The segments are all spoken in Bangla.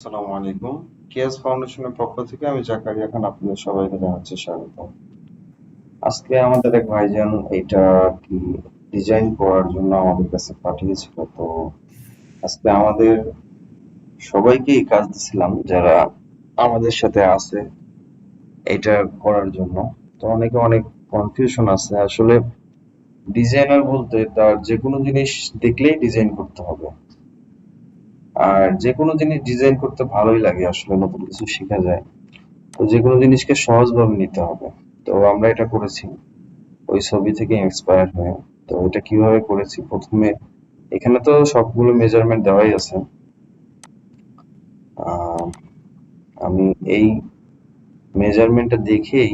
আসসালামু আলাইকুম। কেএস ফাউন্ডেশনের পক্ষ থেকে আমি জাকারিয়া খান আপনাদের সবাইকে জানাচ্ছি স্বাগত। আজকে আমাদের এক ভাইজান এটা কি ডিজাইন করার জন্য আমাদের কাছে পাঠিয়েছিল। তো আজকে আমাদের সবাইকে এই কাজ দিছিলাম যারা আমাদের সাথে আছে এটা করার জন্য। তো অনেকে অনেক কনফিউশন আছে আসলে। ডিজাইনার বলতে তার যে কোনো জিনিস দেখলেই ডিজাইন করতে হবে, আর যে কোনো জিনিস ডিজাইন করতে ভালোই লাগে, আসলে নতুন কিছু শেখা যায়। তো যেকোনো জিনিসকে সহজভাবে নিতে হবে। তো আমরা এটা করেছি ওই ছবি থেকে ইন্সপায়ার হয়ে। তো এটা কিভাবে করেছি, প্রথমে এখানে তো সবগুলো মেজারমেন্ট দেওয়াই আছে। আহ, আমি এই মেজারমেন্টটা দেখেই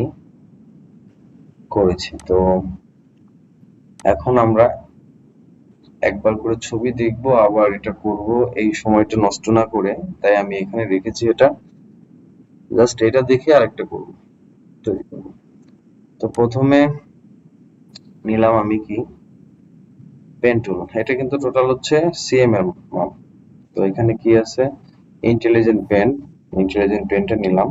করেছি। তো এখন আমরা একবার করে ছবি দেখবো, আবার এটা করব, এই সময়টা নষ্ট না করে। তাই আমি এখানে রেখেছি এটা, জাস্ট এটা দেখে আরেকটা করবো, তৈরি করবো। তো প্রথমে নিলাম আমি কি পেন টুল। এটা কিন্তু টোটাল হচ্ছে সিএম এর মাপ। তো এখানে কি আছে, ইন্টেলিজেন্ট পেনটা নিলাম।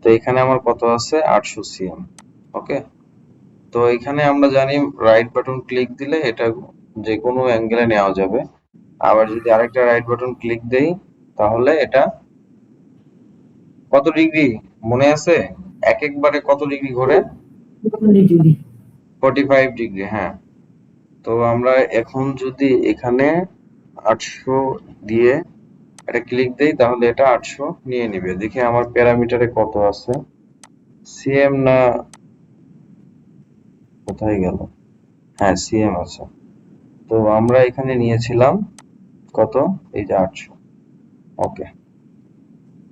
তো এখানে আমার কত আছে, 800 সিএম। ওকে। তো এখানে আমরা জানি রাইট বাটন ক্লিক দিলে এটা যে কোনো অ্যাঙ্গেলে নেওয়া যাবে। আবার যদি আরেকটা রাইট বাটন ক্লিক দেই তাহলে এটা কত ডিগ্রি মনে আছে, এক একবারে কত ডিগ্রি ঘোরে, 45 ডিগ্রি। হ্যাঁ। তো আমরা এখন যদি এখানে 800 দিয়ে এটা ক্লিক দেই তাহলে এটা 800 নিয়ে নিবে। দেখি আমার প্যারামিটারে কত আছে, সিএম না কোথায় গেল, হ্যাঁ সিএম আছে। তো আমরা এখানে নিয়েছিলাম কত, এই যে 800। ওকে।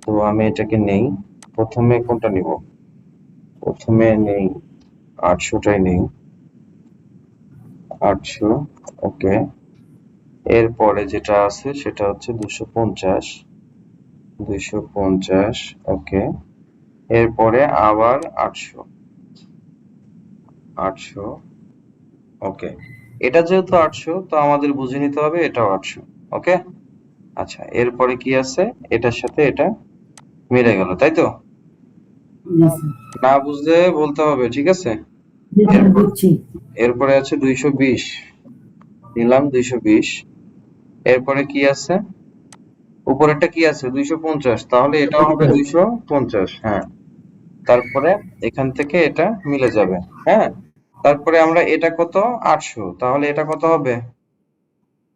তো আমি এটাকে নেই, প্রথমে কোনটা নিব, প্রথমে নেই 800টাই নেই, 800। ওকে। এরপরে যেটা আছে সেটা হচ্ছে 250, 250। ওকে। এরপরে আবার 800, 800। ওকে। এটা যেহেতু 800 তো আমাদের বুঝে নিতে হবে এটাও 800। ওকে। আচ্ছা, এরপরে কি আছে, এটার সাথে এটা মিলে গেল, তাই তো? না বুঝলে বলতে হবে, ঠিক আছে। এরপর এরপরে আছে 220, নিলাম 220। এরপরে কি আছে, উপরেরটা কি আছে 250, তাহলে এটাও হবে 250। হ্যাঁ। তারপরে এখান থেকে এটা মিলে যাবে। হ্যাঁ। তারপরে আমরা এটা কত, 800, তাহলে এটা কত হবে,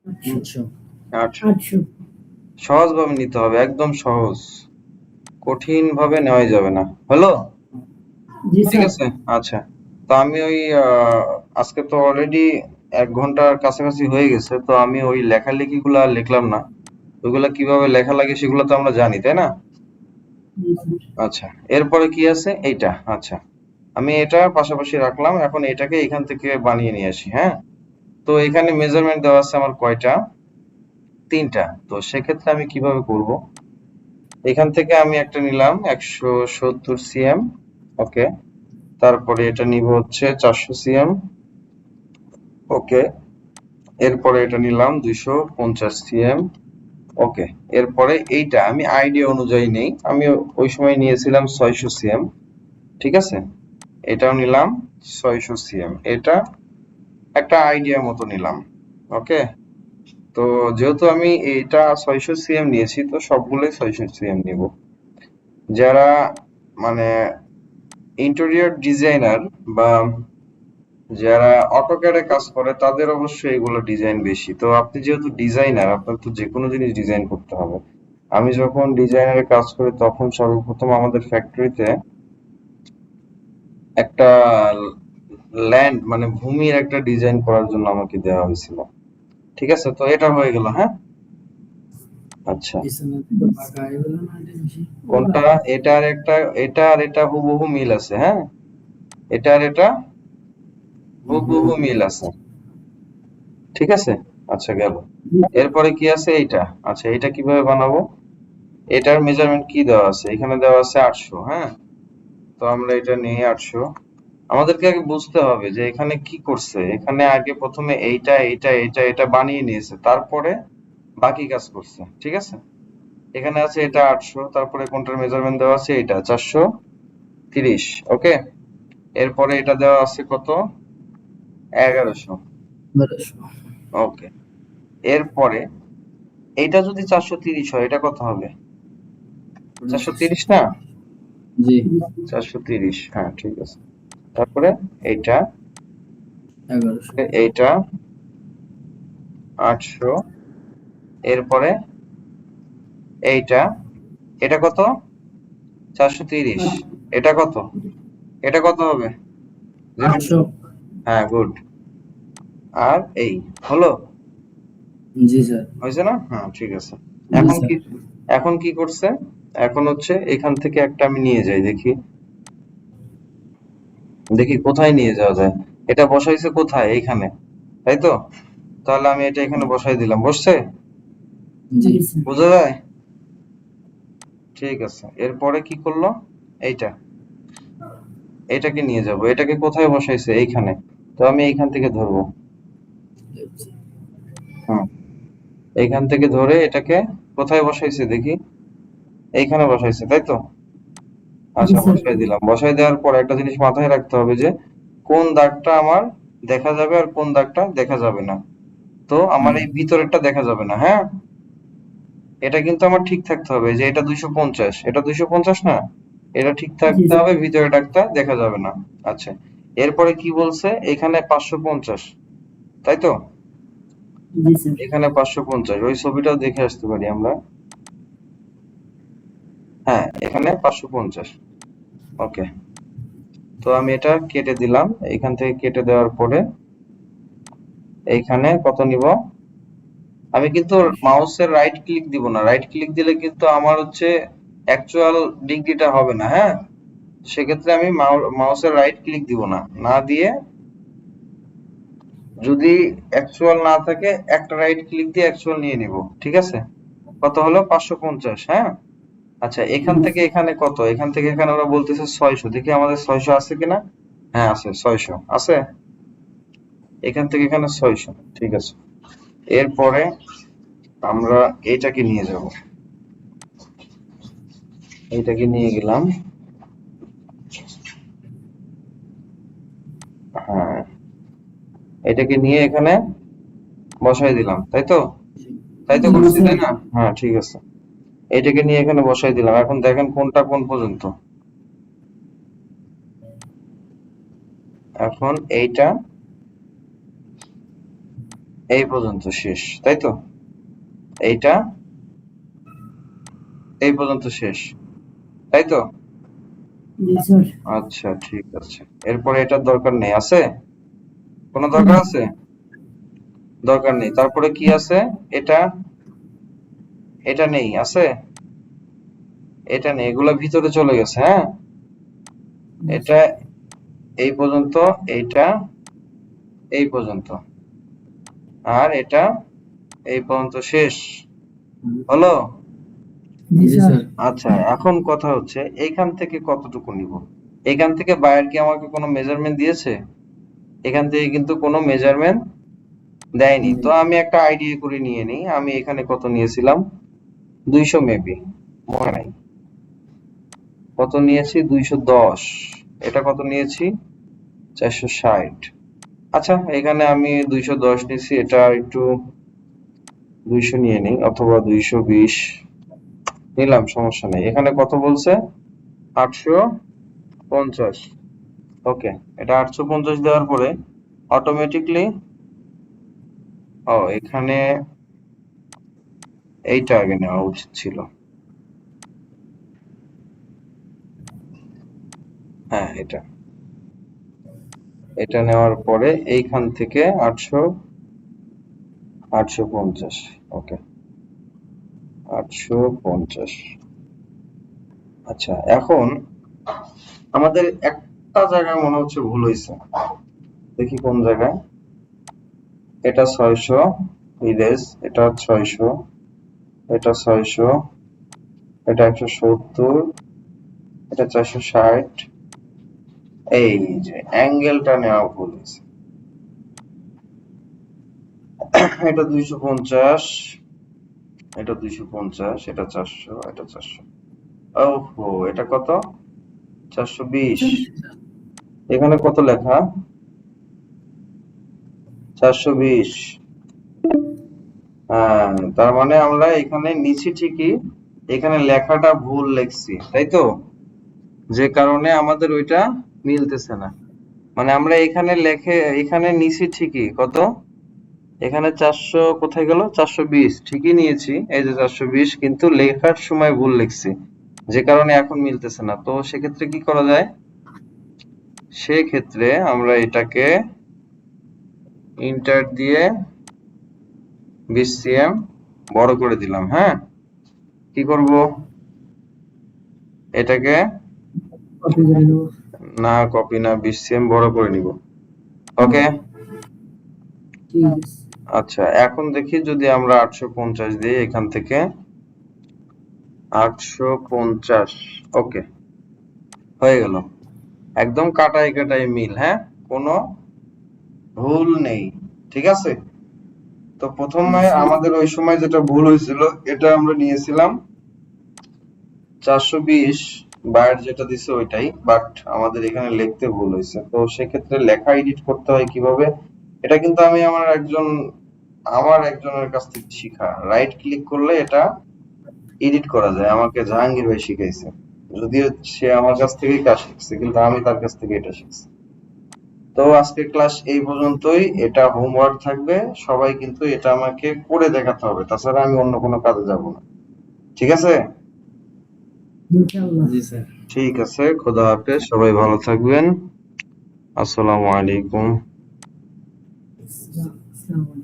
800। সহজভাবে নিতে হবে, একদম সহজ, কঠিন ভাবে নেওয়া যাবে না। হলো? ঠিক আছে। আচ্ছা। তো আমি ওই আজকে তো অলরেডি 1 ঘন্টার কাছাকাছি হয়ে গেছে, তো আমি ওই লেখালেখি গুলা লিখলাম না। ওইগুলা কিভাবে লেখা লাগে সেগুলো তো আমরা জানি, তাই না? আচ্ছা। এরপরে কি আছে, এইটা। আচ্ছা, আমি এটা পাশাপাশি রাখলাম, এখন এটাকে এখান থেকে বানিয়ে নিয়ে আসি। হ্যাঁ। তো এখানে মেজারমেন্ট দেওয়া আছে আমার কয়টা, 3টা। তো সেক্ষেত্রে আমি কিভাবে করব, এখান থেকে আমি একটা নিলাম 170 সিএম। ওকে। তারপরে এটা নিব হচ্ছে 400 সিএম। ওকে। এরপরে এটা নিলাম 250 সিএম। ওকে। এরপরে এইটা আমি আইডিয়া অনুযায়ী নেই, আমি ওই সময় নিয়েছিলাম 600 সিএম। ঠিক আছে। এটাও নিলাম 600 সিএম। এটা একটা আইডিয়া মতো নিলাম। ওকে। তো যেহেতু আমি এটা 600 সিএম নিয়েছি তো সবগুলোই 600 সিএম নিব। যারা মানে ইন্টেরিয়র ডিজাইনার বা যারা অটোক্যাডে কাজ করে তাদের অবশ্যই এগুলো ডিজাইন বেশি। তো আপনি যেহেতু ডিজাইনার, আপনার তো যে কোনো জিনিস ডিজাইন করতে হবে। আমি যখন ডিজাইনারের কাজ করি তখন সর্বপ্রথম আমাদের ফ্যাক্টরিতে একটা ল্যান্ড মানে ভূমির একটা ডিজাইন করার জন্য আমাকে দেওয়া হয়েছিল। ঠিক আছে। তো এটা হয়ে গেল। হ্যাঁ। আচ্ছা, কোনটা, এটা আর একটা, এটা আর এটা হুবহু মিল আছে। হ্যাঁ। এটা আর এটা হুবহু মিল আছে। ঠিক আছে। আচ্ছা, গেল। এরপরে কি আছে, এইটা। আচ্ছা, এটা কিভাবে বানাবো, এটার মেজারমেন্ট কি দেওয়া আছে, এখানে দেওয়া আছে 800। হ্যাঁ। তো আমরা এটা নিয়ে 800, আমাদেরকে আগে বুঝতে হবে যে এখানে কি করছে। এখানে আগে প্রথমে এইটা এইটা এইটা এটা বানিয়ে নিয়েছে, তারপরে বাকি কাজ করছে। ঠিক আছে। এখানে আছে এটা 800, তারপরে কোনটার মেজারমেন্ট দেওয়া আছে এটা 430। ওকে, এরপরে এটা দেওয়া আছে কত, 1100। ওকে, এরপরে এইটা যদি 430 হয় এটা কত হবে, 430 না, জি 430, হ্যাঁ ঠিক আছে। তারপরে এইটা 1100 এইটা 800, এরপরে এইটা, এটা কত, 430, এটা কত, এটা কত হবে, 800 হ্যাঁ গুড। আর এই হলো, জি স্যার হয়েছে না, হ্যাঁ ঠিক আছে। জি এখন স্যার কি, এখন কি করছে, এখন হচ্ছে এখান থেকে একটা আমি নিয়ে যাই, দেখি দেখি কোথায় নিয়ে যাওয়া যায়। এটা বসাইছে কোথায়, এইখানে, তাই তো, তাহলে আমি এটা এখানে বসাই দিলাম, বসছে, জি বোঝা যায়, ঠিক আছে। এরপরে কি করলো, এইটা, এটাকে নিয়ে যাব, এটাকে কোথায় বসাইছে, এইখানে, তো আমি এইখান থেকে ধরবো, হুম, এইখান থেকে ধরে এটাকে কোথায় বসাইছে দেখি, এইখানে বসাইছে, তাই তো, আচ্ছা বসাই দিলাম। বসাই দেওয়ার পর একটা জিনিস মাথায় রাখতে হবে যে কোন দাগটা আমার দেখা যাবে আর কোন দাগটা দেখা যাবে না। তো আমার এই ভিতরেরটা দেখা যাবে না, হ্যাঁ, এটা কিন্তু আমার ঠিক থাকতে হবে যে এটা 250, এটা 250 না, এটা ঠিক থাকতে হবে, ভিতরের দাগটা দেখা যাবে না। আচ্ছা, এরপরে কি বলছে, এখানে 550, তাই তো, এখানে 550, ওই ছবিটাও দেখে আসতে পারি আমরা, হ্যাঁ এখানে 550। ওকে, তো আমি এটা কেটে দিলাম, এখান থেকে কেটে দেওয়ার পরে এইখানে কত নিব, আমি কিন্তু মাউসের রাইট ক্লিক দিব না, রাইট ক্লিক দিলে কিন্তু আমার হচ্ছে অ্যাকচুয়াল ডিগ্রিটা হবে না, হ্যাঁ, সেক্ষেত্রে আমি মাউসের রাইট ক্লিক দিব না, না দিয়ে যদি অ্যাকচুয়াল না থাকে একটা রাইট ক্লিক দিয়ে অ্যাকচুয়াল নিয়ে নিব, ঠিক আছে, কত হলো 550, হ্যাঁ। আচ্ছা, এখান থেকে এখানে কত, এখান থেকে এখানে ওরা বলতেছে 600, দেখি আমাদের 600 আছে কিনা, হ্যাঁ আছে, 600 আছে, এখান থেকে এখানে 600, ঠিক আছে। এরপরে আমরা এইটাকে নিয়ে যাব, এইটাকে নিয়ে গেলাম, হ্যাঁ এটাকে নিয়ে এখানে বসাই দিলাম, তাই তো, তাই তো করছি তাই না, হ্যাঁ ঠিক আছে। এটাকে নিয়ে এখানে বসাই দিলাম, এখন দেখেন কোনটা কোন পর্যন্ত, এখন এইটা এই পর্যন্ত শেষ, তাই তো, এইটা এই পর্যন্ত শেষ, তাই তো, আচ্ছা ঠিক আছে। এরপরে এটার দরকার নেই, আছে কোনো দরকার আছে, দরকার নেই। তারপরে কি আছে, এটা, এটা নেই, আছে, এটা নেই, এগুলা ভিতরে চলে গেছে, হ্যাঁ, এটা এই পর্যন্ত, এইটা এই পর্যন্ত, আর এটা এই পর্যন্ত শেষ, হলো। জি স্যার আচ্ছা, এখন কথা হচ্ছে এইখান থেকে কতটুকু নিব, এখান থেকে বায়ার কি আমাকে কোনো মেজারমেন্ট দিয়েছে, এখান থেকে কিন্তু কোনো মেজারমেন্ট দেয়নি, তো আমি একটা আইডিয়া করে নিয়ে নিই, আমি এখানে কত নিয়েছিলাম, 200 মেবি, মনে নাই, কত নিয়েছি, 210, এটা কত নিয়েছি, 460। আচ্ছা, এখানে আমি 210 নিয়েছি, এটা একটু 200 নিয়ে নিই, অথবা 220 নিলাম, সমস্যা নেই। এখানে কত বলছে, 850। ওকে, এটা 850 দেওয়ার পরে অটোমেটিকলি, ও এখানে এইটা আগে নেওয়া উচিত ছিল, হ্যাঁ এটা, এটা নেওয়ার পরে এইখান থেকে 850, ওকে 850। আচ্ছা, এখন আমাদের একটা জায়গায় মনে হচ্ছে ভুল হয়েছে, দেখি কোন জায়গায়, এটা 600 ইরেজ, এটা 600, এটা 600, এটা 170, এটা 460, এই যে অ্যাঙ্গেলটা নেওয়া ভুল হয়েছে, এটা 250, এটা 250, এটা 400, এটা 400। ওহো, এটা কত? 420। এখানে কত লেখা? 420। হ্যাঁ, তার মানে আমরা এখানে নিচে ঠিকই, এখানে লেখাটা ভুল লিখছি, তাই তো? যে কারণে আমাদের ওইটা মিলতেছে না। মানে আমরা এখানে নিচে ঠিকই কত? এখানে 400 কোথায় গেল? 420 ঠিকই নিয়েছি, এই যে 420, কিন্তু লেখার সময় ভুল লিখছি, যে কারণে এখন মিলতেছে না। তো সেক্ষেত্রে কি করা যায়? সেক্ষেত্রে আমরা এটাকে ইন্টার দিয়ে 20 সিএম বড় করে দিলাম। হ্যাঁ, কি করব? এটাকে কপি করে নেব। না, কপি না, 20 সিএম বড় করে নিব। ওকে, ঠিক আছে। আচ্ছা, এখন দেখি যদি আমরা 850 দিই এখান থেকে, 850। ওকে, হয়ে গেল। একদম কাটাই কাটাই মিল, হ্যাঁ, কোনো ভুল নেই। ঠিক আছে, তো প্রথমে আমাদের ওই সময় যেটা ভুল হয়েছিল, এটা আমরা নিয়েছিলাম 420, বাইরে যেটা দিছে ওইটাই, বাট আমাদের এখানে লিখতে ভুল হয়েছে। তো সেক্ষেত্রে লেখা এডিট করতে হয় কিভাবে, এটা কিন্তু আমি আমার একজনের কাছ থেকে শিখা। রাইট ক্লিক করলে এটা এডিট করা যায়, আমাকে জাহাঙ্গীর ভাই শিখাইছে। যদিও সে আমার কাছ থেকেই কাজ শিখছে, কিন্তু আমি তার কাছ থেকে এটা শিখছি। তো আজকে ক্লাস এই পর্যন্তই, এটা হোমওয়ার্ক থাকবে, সবাই কিন্তু এটা আমাকে করে দেখাতে হবে, তাছাড়া আমি অন্য কোনো কাজে যাব না। ঠিক আছে? ইনশাআল্লাহ। জি স্যার। ঠিক আছে, খোদা হাফেজ, সবাই ভালো থাকবেন। আসসালামু আলাইকুম। আসসালামু আলাইকুম।